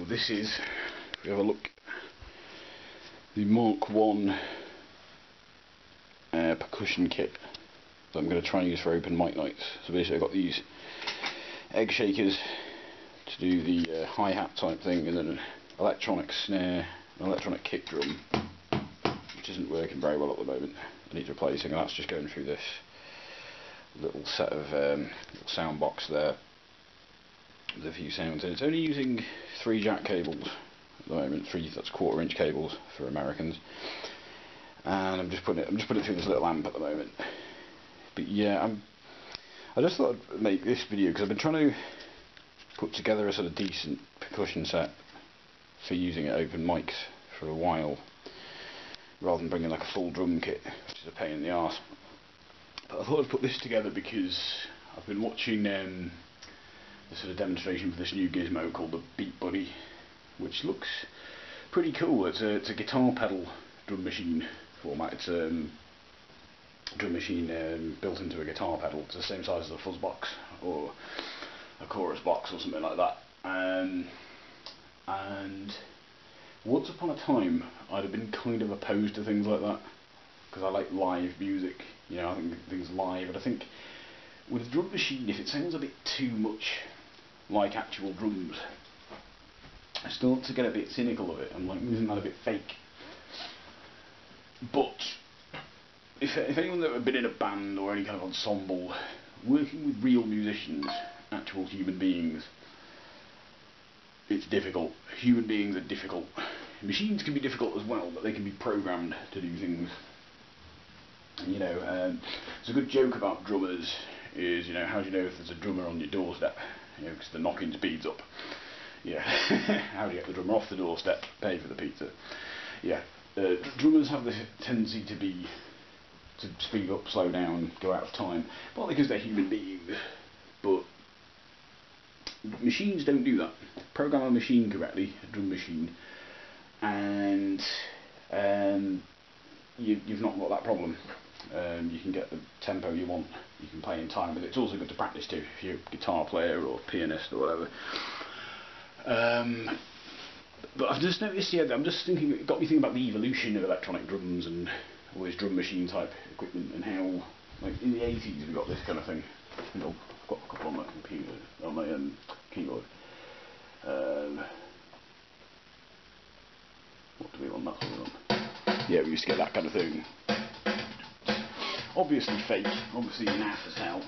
this is, if we have a look, the Mark 1 percussion kit that I'm going to try and use for open mic nights. So basically I've got these egg shakers to do the hi-hat type thing, and then an electronic snare, an electronic kick drum, which isn't working very well at the moment. I need replacing, and that's just going through this little set of little sound box there with a few sounds, and it's only using 3 jack cables at the moment, 3 that's 1/4 inch cables for Americans, and I'm just putting it through this little amp at the moment. But yeah, I just thought I'd make this video because I've been trying to put together a sort of decent percussion set for using at open mics for a while, rather than bringing like a full drum kit, which is a pain in the arse. But I thought I'd put this together because I've been watching the sort of demonstration for this new gizmo called the Beat Buddy, which looks pretty cool. It's a guitar pedal drum machine format. It's a drum machine built into a guitar pedal. It's the same size as a fuzz box or a chorus box or something like that. And once upon a time I'd have been kind of opposed to things like that because I like live music, you know, I think things live, and I think with a drum machine, if it sounds a bit too much like actual drums, I start to get a bit cynical of it. I'm like, isn't that a bit fake? But if anyone that had been in a band or any kind of ensemble, working with real musicians, actual human beings, it's difficult. Human beings are difficult. Machines can be difficult as well, but they can be programmed to do things. You know, there's a good joke about drummers is, you know, how do you know if there's a drummer on your doorstep? You know, because the knocking speeds up. Yeah. How do you get the drummer off the doorstep? Pay for the pizza. Yeah. Drummers have the tendency to speed up, slow down, go out of time, partly because they're human beings, but machines don't do that. Program a machine correctly, a drum machine, and you've not got that problem. You can get the tempo you want, you can play in time, but it's also good to practice too if you're a guitar player or pianist or whatever. But I've just noticed, yeah, I'm just thinking, it got me thinking about the evolution of electronic drums and all this drum machine type equipment, and how, like, in the 80s we got this kind of thing. You know, I've got a couple on my computer, on my keyboard. What do we want? That's what we want. Yeah, we used to get that kind of thing. Obviously fake, obviously naff as hell.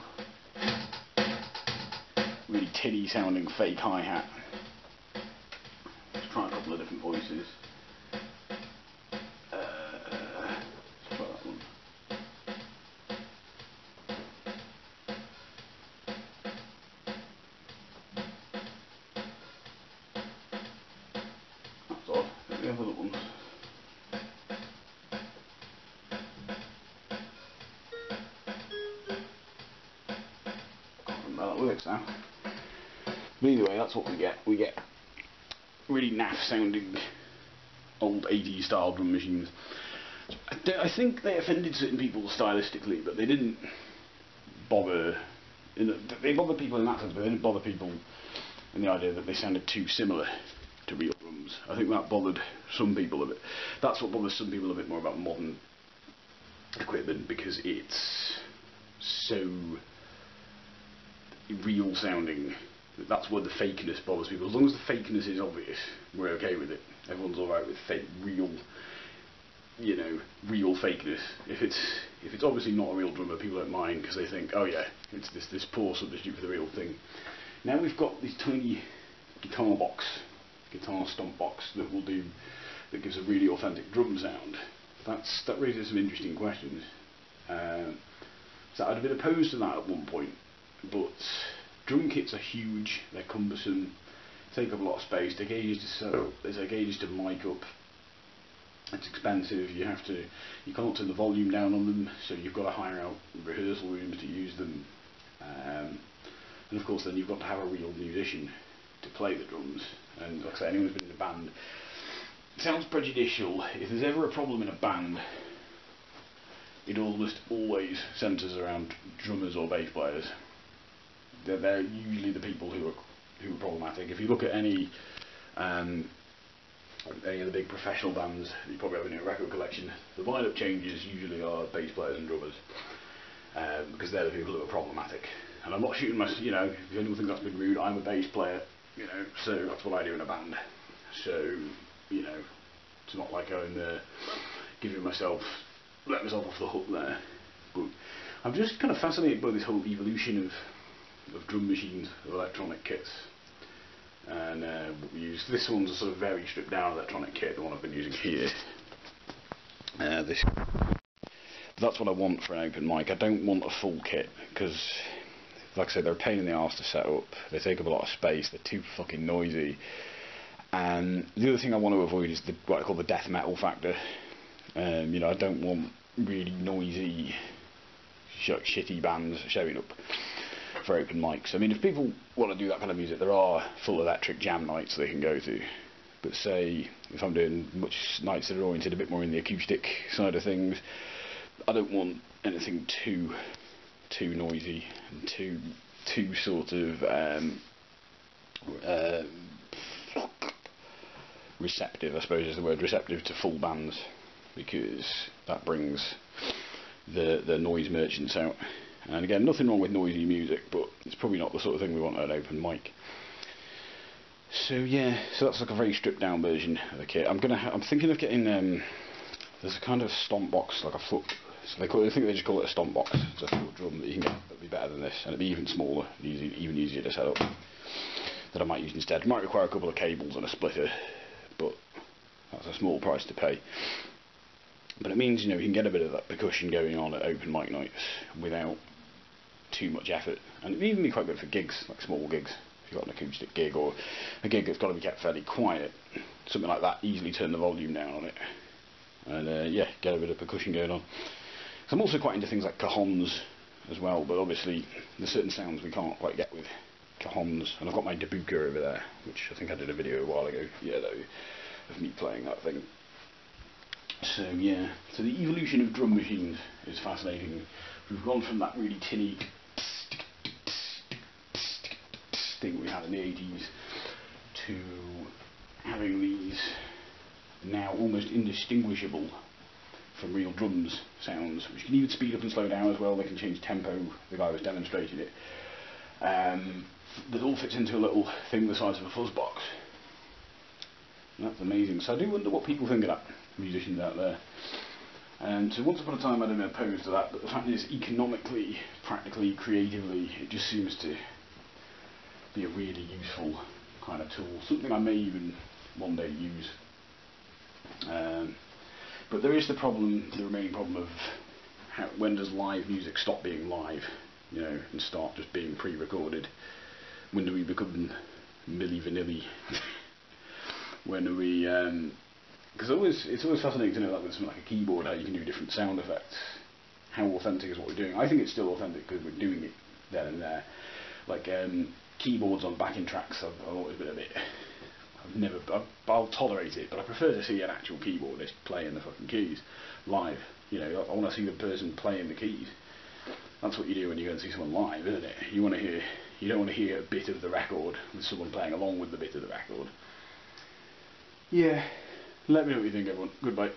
Really tinny sounding fake hi-hat. Let's try a couple of different voices. Let's try that one. That's odd. Let me have other ones. That works now. But either way, that's what we get. We get really naff sounding old 80s style drum machines. I think they offended certain people stylistically, but they didn't bother. They bothered people in that sense, but they didn't bother people in the idea that they sounded too similar to real drums. I think that bothered some people a bit. That's what bothers some people a bit more about modern equipment, because it's so real sounding. That's where the fakeness bothers people. As long as the fakeness is obvious, we're okay with it. Everyone's alright with fake, real, you know, real fakeness. If it's obviously not a real drummer, people don't mind because they think, oh yeah, it's this poor substitute for the real thing. Now we've got this tiny guitar stomp box that gives a really authentic drum sound. That raises some interesting questions. So I'd have been opposed to that at one point, but drum kits are huge, they're cumbersome, take up a lot of space, they take ages to mic up, it's expensive, you can't turn the volume down on them, so you've got to hire out rehearsal rooms to use them, and of course then you've got to have a real musician to play the drums. And like I say, anyone who's been in a band, it sounds prejudicial, if there's ever a problem in a band, it almost always centres around drummers or bass players. They're usually the people who are problematic. If you look at any Any of the big professional bands that you probably have in your record collection, the lineup changes usually are bass players and drummers, because they're the people who are problematic. And I'm not shooting my, you know, if anyone thinks that's been rude, I'm a bass player, you know, so that's what I do in a band. So, you know, it's not like I'm letting myself off the hook there. But I'm just kind of fascinated by this whole evolution of drum machines, of electronic kits. And what we use, this one's a sort of very stripped down electronic kit, the one I've been using here. That's what I want for an open mic. I don't want a full kit, because, like I said, they're a pain in the arse to set up, they take up a lot of space, they're too fucking noisy. And the other thing I want to avoid is what I call the death metal factor. You know, I don't want really noisy, shitty bands showing up for open mics. I mean, if people want to do that kind of music, there are full electric jam nights they can go to. But say, if I'm doing nights that are oriented a bit more in the acoustic side of things, I don't want anything too noisy and too sort of receptive, I suppose is the word, receptive to full bands, because that brings the noise merchants out. And again, nothing wrong with noisy music, but it's probably not the sort of thing we want at an open mic. So yeah, so that's like a very stripped down version of the kit. I'm thinking of getting there's a kind of stomp box, like a foot. So I think they just call it a stomp box. It's a foot drum that you can get that'd be better than this, and it'd be even smaller, even easier to set up. That I might use instead. It might require a couple of cables and a splitter, but that's a small price to pay. But it means, you know, you can get a bit of that percussion going on at open mic nights without too much effort, and it'd even be quite good for gigs, like small gigs. If you've got an acoustic gig or a gig that's got to be kept fairly quiet, something like that, easily turn the volume down on it, and yeah, get a bit of percussion going on. So I'm also quite into things like cajons as well, but obviously there's certain sounds we can't quite get with cajons, and I've got my Dabuka over there, which I think I did a video a while ago, yeah, though, of me playing that thing. So yeah, so the evolution of drum machines is fascinating. We've gone from that really tinny thing we had in the 80s to having these now almost indistinguishable from real drums sounds, which can even speed up and slow down as well. They can change tempo. The guy was demonstrating it. That all fits into a little thing the size of a fuzz box. And that's amazing. So I do wonder what people think of that, musicians out there. And so once upon a time I'd have been opposed to that, but the fact is, economically, practically, creatively, it just seems to be a really useful kind of tool. Something I may even one day use. But there is the remaining problem of when does live music stop being live, you know, and start just being pre-recorded? When do we become Milli Vanilli? When are we? Because it's always fascinating to know that with something like a keyboard, how you can do different sound effects. How authentic is what we're doing? I think it's still authentic because we're doing it then and there. Like keyboards on backing tracks, I've always been a bit. I'll tolerate it, but I prefer to see an actual keyboardist playing the fucking keys live. You know, I want to see the person playing the keys. That's what you do when you go and see someone live, isn't it? You don't want to hear a bit of the record with someone playing along with the bit of the record. Yeah, let me know what you think, everyone. Goodbye.